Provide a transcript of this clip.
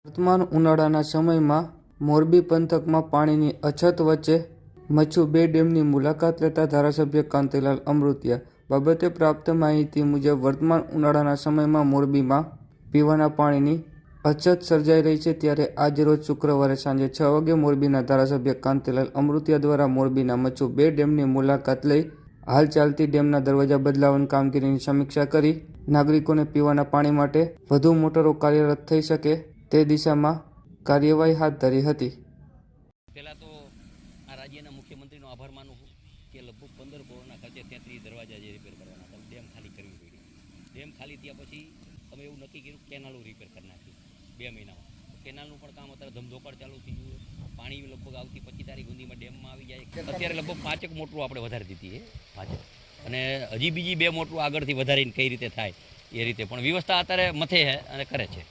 વર્તમાન ઉનાળાના સમયમાં મોરબી પંથકમાં પાણીની અછત વચ્ચે મચ્છુ 2 ડેમની મુલાકાત લેતા ધારાસભ્ય કાંતિલાલ અમૃતિયા બાબતે પ્રાપ્ત માહિતી મુજબ વર્તમાન ઉનાળાના સમયમાં મોરબીમાં પીવાના પાણીની અછત સર્જાઈ રહી છે। ત્યારે આજરોજ શુક્રવારે સાંજે 6 વાગે મોરબીના ધારાસભ્ય કાંતિલાલ અમૃતિયા દ્વારા મોરબીના મચ્છુ 2 ડેમની મુલાકાત લઈ હાલ ચાલતી ડેમના દરવાજા બદલાવવાની કામગીરીની સમીક્ષા કરી નાગરિકોને પીવાના પાણી માટે વધુ મોટરો કાર્યરત થઈ શકે તે દિશામાં કાર્યવાહી હાથ ધરી હતી। પહેલા તો આ રાજ્યના મુખ્યમંત્રીનો આભાર માનું છું કે લગભગ 15 કરોડના ખર્ચે 33 દરવાજા જે રિપેર કરવાના હતા, ડેમ ખાલી કરવી પડી। ડેમ ખાલી થયા પછી અમે એવું નક્કી કર્યું કેનાલો રિપેર કરી નાખી 2 મહિનામાં। કેનાલનું પણ કામ અત્યારે ધમધોકાટ ચાલુ થઈ ગયું। પાણી લગભગ આવતી 25 તારીખ સુધીમાં ડેમમાં આવી જાય। અત્યારે લગભગ 5 મોટરો આપણે વધારી દીધી છે 5, અને હજી બીજી 2 મોટરો આગળથી વધારીને કઈ રીતે થાય એ રીતે પણ વ્યવસ્થા અત્યારે મથે છે અને કરે છે।